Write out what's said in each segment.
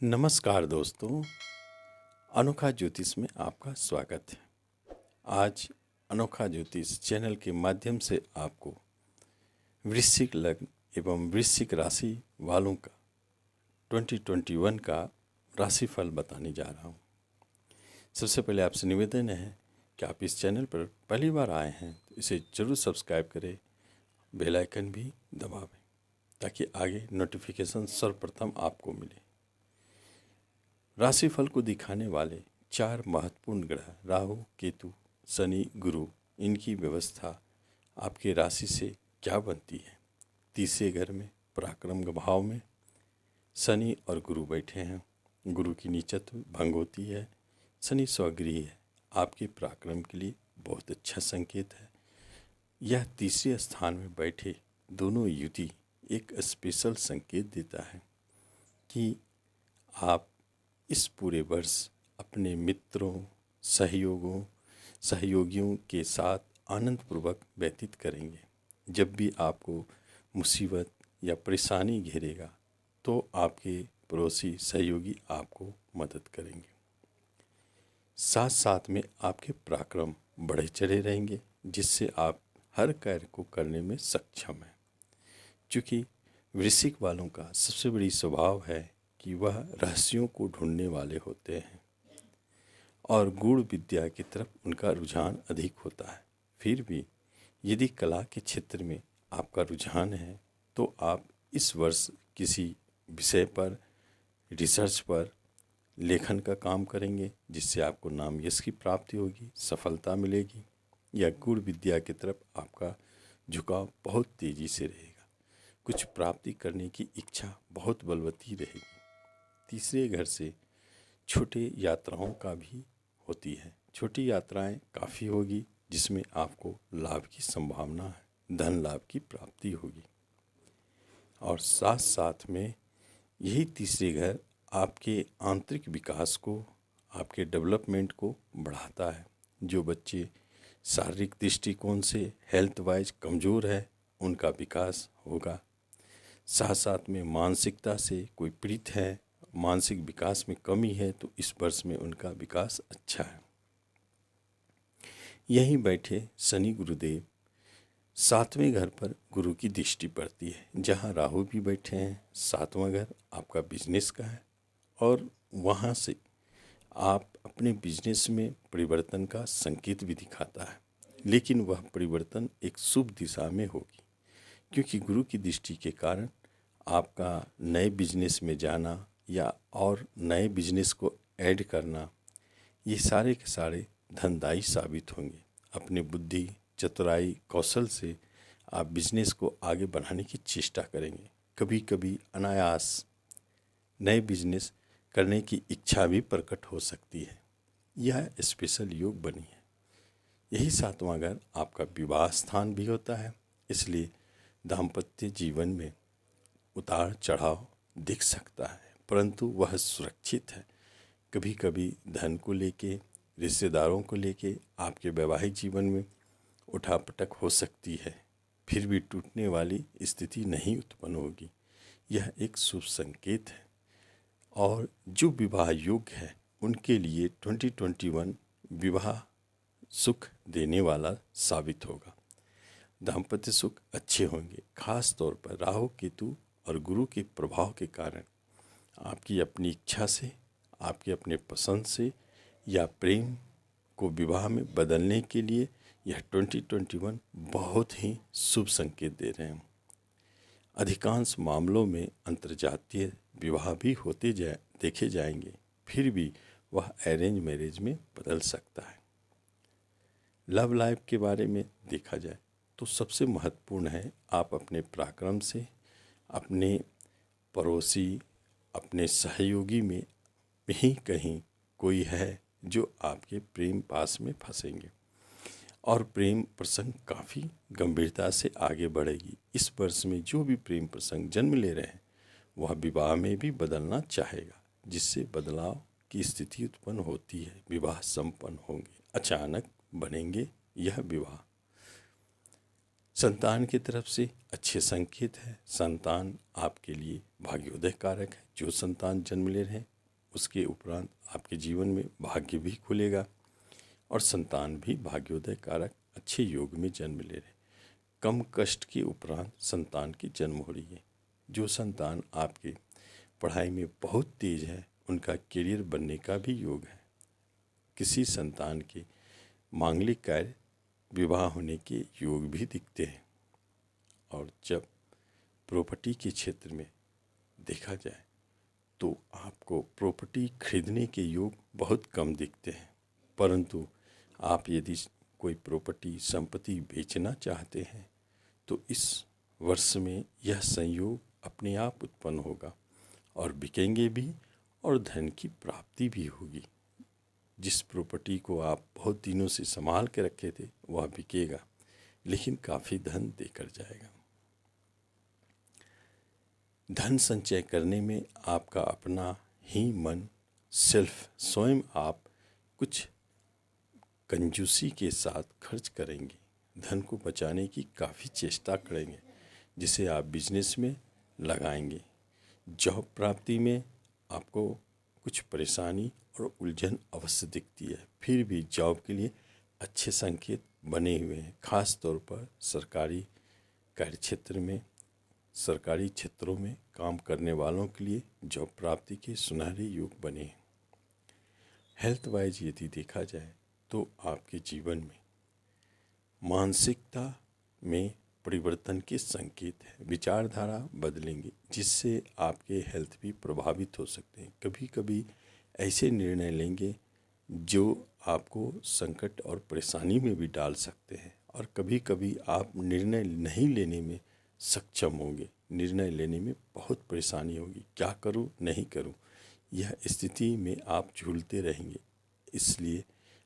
नमस्कार दोस्तों, अनोखा ज्योतिष में आपका स्वागत है। आज अनोखा ज्योतिष चैनल के माध्यम से आपको वृश्चिक लग्न एवं वृश्चिक राशि वालों का 2021 का राशिफल बताने जा रहा हूँ। सबसे पहले आपसे निवेदन है कि आप इस चैनल पर पहली बार आए हैं तो इसे जरूर सब्सक्राइब करें, बेल आइकन भी दबावें ताकि आगे नोटिफिकेशन सर्वप्रथम आपको मिले। राशिफल को दिखाने वाले 4 महत्वपूर्ण ग्रह राहु, केतु, शनि, गुरु, इनकी व्यवस्था आपके राशि से क्या बनती है। तीसरे घर में पराक्रम भाव में शनि और गुरु बैठे हैं। गुरु की नीचत्व भंग होती है। शनि स्वगृही है, आपके पराक्रम के लिए बहुत अच्छा संकेत है। यह तीसरे स्थान में बैठे दोनों युति एक स्पेशल संकेत देता है कि आप इस पूरे वर्ष अपने मित्रों, सहयोगियों के साथ आनंदपूर्वक व्यतीत करेंगे। जब भी आपको मुसीबत या परेशानी घेरेगा तो आपके पड़ोसी सहयोगी आपको मदद करेंगे। साथ साथ में आपके पराक्रम बढ़े चढ़े रहेंगे, जिससे आप हर कार्य को करने में सक्षम हैं। क्योंकि वृश्चिक वालों का सबसे बड़ी स्वभाव है कि वह रहस्यों को ढूंढने वाले होते हैं और गूढ़ विद्या की तरफ उनका रुझान अधिक होता है। फिर भी यदि कला के क्षेत्र में आपका रुझान है तो आप इस वर्ष किसी विषय पर, रिसर्च पर लेखन का काम करेंगे, जिससे आपको नाम यश की प्राप्ति होगी, सफलता मिलेगी। या गूढ़ विद्या की तरफ आपका झुकाव बहुत तेज़ी से रहेगा। कुछ प्राप्ति करने की इच्छा बहुत बलवती रहेगी। तीसरे घर से छोटे यात्राओं का भी होती है। छोटी यात्राएं काफ़ी होगी, जिसमें आपको लाभ की संभावना है, धन लाभ की प्राप्ति होगी। और साथ साथ में यही तीसरे घर आपके आंतरिक विकास को, आपके डेवलपमेंट को बढ़ाता है। जो बच्चे शारीरिक दृष्टिकोण से हेल्थ वाइज कमज़ोर है, उनका विकास होगा। साथ साथ में मानसिकता से कोई पीड़ित है, मानसिक विकास में कमी है, तो इस वर्ष में उनका विकास अच्छा है। यहीं बैठे शनि गुरुदेव 7वें घर पर गुरु की दृष्टि पड़ती है। जहां राहु भी बैठे हैं, 7वां घर आपका बिजनेस का है और वहां से आप अपने बिजनेस में परिवर्तन का संकेत भी दिखाता है। लेकिन वह परिवर्तन एक शुभ दिशा में होगी, क्योंकि गुरु की दृष्टि के कारण आपका नए बिजनेस में जाना या और नए बिजनेस को ऐड करना, ये सारे के सारे धनदायी साबित होंगे। अपने बुद्धि, चतुराई, कौशल से आप बिजनेस को आगे बढ़ाने की चेष्टा करेंगे। कभी कभी अनायास नए बिजनेस करने की इच्छा भी प्रकट हो सकती है। यह स्पेशल योग बनी है। यही 7वां घर आपका विवाह स्थान भी होता है, इसलिए दाम्पत्य जीवन में उतार चढ़ाव दिख सकता है, परंतु वह सुरक्षित है। कभी कभी धन को लेके, रिश्तेदारों को लेके आपके वैवाहिक जीवन में उठापटक हो सकती है, फिर भी टूटने वाली स्थिति नहीं उत्पन्न होगी। यह एक शुभ संकेत है। और जो विवाह योग्य है उनके लिए 2021 विवाह सुख देने वाला साबित होगा। दाम्पत्य सुख अच्छे होंगे। खास तौर पर राहु, केतु और गुरु के प्रभाव के कारण आपकी अपनी इच्छा से, आपके अपने पसंद से या प्रेम को विवाह में बदलने के लिए यह 2021 बहुत ही शुभ संकेत दे रहे हैं। अधिकांश मामलों में अंतर्जातीय विवाह भी होते देखे जाएंगे, फिर भी वह अरेंज मैरिज में बदल सकता है। लव लाइफ के बारे में देखा जाए तो सबसे महत्वपूर्ण है आप अपने पराक्रम से अपने पड़ोसी, अपने सहयोगी में ही कहीं कोई है जो आपके प्रेम पास में फंसेंगे और प्रेम प्रसंग काफ़ी गंभीरता से आगे बढ़ेगी। इस वर्ष में जो भी प्रेम प्रसंग जन्म ले रहे हैं वह विवाह में भी बदलना चाहेगा, जिससे बदलाव की स्थिति उत्पन्न होती है। विवाह संपन्न होंगे, अचानक बनेंगे यह विवाह। संतान की तरफ से अच्छे संकेत है। संतान आपके लिए भाग्योदय कारक है। जो संतान जन्म ले रहे हैं उसके उपरांत आपके जीवन में भाग्य भी खुलेगा और संतान भी भाग्योदय कारक अच्छे योग में जन्म ले रहे। कम कष्ट के उपरांत संतान की जन्म हो रही है। जो संतान आपके पढ़ाई में बहुत तेज है उनका करियर बनने का भी योग है। किसी संतान के मांगलिक कार्य विवाह होने के योग भी दिखते हैं। और जब प्रॉपर्टी के क्षेत्र में देखा जाए तो आपको प्रॉपर्टी खरीदने के योग बहुत कम दिखते हैं, परंतु आप यदि कोई प्रॉपर्टी संपत्ति बेचना चाहते हैं तो इस वर्ष में यह संयोग अपने आप उत्पन्न होगा और बिकेंगे भी और धन की प्राप्ति भी होगी। जिस प्रॉपर्टी को आप बहुत दिनों से संभाल के रखे थे वह बिकेगा, लेकिन काफ़ी धन देकर जाएगा। धन संचय करने में आपका अपना ही मन स्वयं आप कुछ कंजूसी के साथ खर्च करेंगे, धन को बचाने की काफ़ी चेष्टा करेंगे, जिसे आप बिजनेस में लगाएंगे। जॉब प्राप्ति में आपको कुछ परेशानी और उलझन अवश्य दिखती है, फिर भी जॉब के लिए अच्छे संकेत बने हुए हैं। खास तौर पर सरकारी कार्यक्षेत्र में, सरकारी क्षेत्रों में काम करने वालों के लिए जॉब प्राप्ति के सुनहरे योग बने हैं। हेल्थ वाइज यदि देखा जाए तो आपके जीवन में मानसिकता में परिवर्तन के संकेत है। विचारधारा बदलेंगे जिससे आपके हेल्थ भी प्रभावित हो सकते हैं। कभी कभी ऐसे निर्णय लेंगे जो आपको संकट और परेशानी में भी डाल सकते हैं, और कभी कभी आप निर्णय नहीं लेने में सक्षम होंगे। निर्णय लेने में बहुत परेशानी होगी, क्या करूं नहीं करूं, यह स्थिति में आप झूलते रहेंगे। इसलिए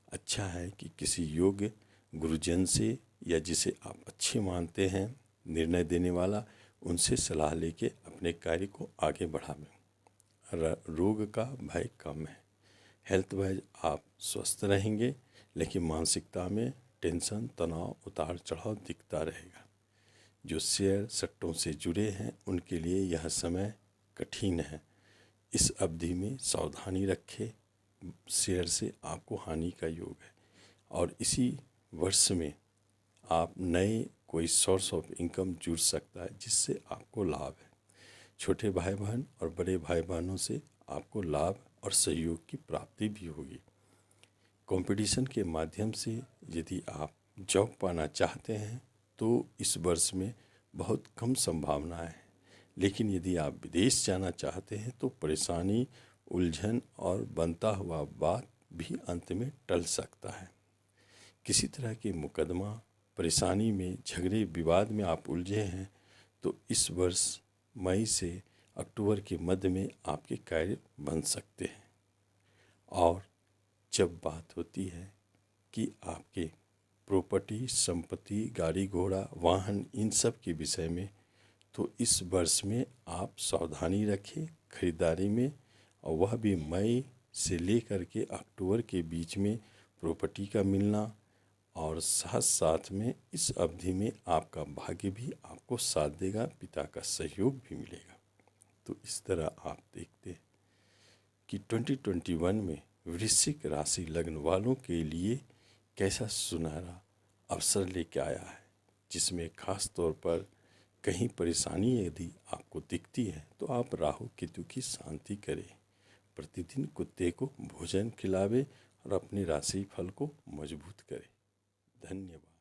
अच्छा है कि किसी योग्य गुरुजन से या जिसे आप अच्छे मानते हैं निर्णय देने वाला, उनसे सलाह लेके अपने कार्य को आगे बढ़ावें। रोग का भय कम है। हेल्थ वाइज आप स्वस्थ रहेंगे, लेकिन मानसिकता में टेंशन, तनाव, उतार चढ़ाव दिखता रहेगा। जो शेयर सट्टों से जुड़े हैं उनके लिए यह समय कठिन है। इस अवधि में सावधानी रखें, शेयर से आपको हानि का योग है। और इसी वर्ष में आप नए कोई सोर्स ऑफ इनकम जुड़ सकता है जिससे आपको लाभ है। छोटे भाई बहन और बड़े भाई बहनों से आपको लाभ और सहयोग की प्राप्ति भी होगी। कंपटीशन के माध्यम से यदि आप जॉब पाना चाहते हैं तो इस वर्ष में बहुत कम संभावनाएं हैं, लेकिन यदि आप विदेश जाना चाहते हैं तो परेशानी, उलझन और बनता हुआ बात भी अंत में टल सकता है। किसी तरह के मुकदमा, परेशानी में, झगड़े विवाद में आप उलझे हैं तो इस वर्ष मई से अक्टूबर के मध्य में आपके कार्य बन सकते हैं। और जब बात होती है कि आपके प्रॉपर्टी, संपत्ति, गाड़ी घोड़ा, वाहन, इन सब के विषय में, तो इस वर्ष में आप सावधानी रखें खरीदारी में, और वह भी मई से लेकर के अक्टूबर के बीच में प्रॉपर्टी का मिलना, और साथ साथ में इस अवधि में आपका भाग्य भी आपको साथ देगा, पिता का सहयोग भी मिलेगा। तो इस तरह आप देखते हैं कि 2021 में वृश्चिक राशि लग्न वालों के लिए कैसा सुनहरा अवसर लेके आया है, जिसमें खास तौर पर कहीं परेशानी यदि आपको दिखती है तो आप राहु केतु की शांति करें, प्रतिदिन कुत्ते को भोजन खिलावे और अपने राशि फल को मजबूत करें। धन्यवाद।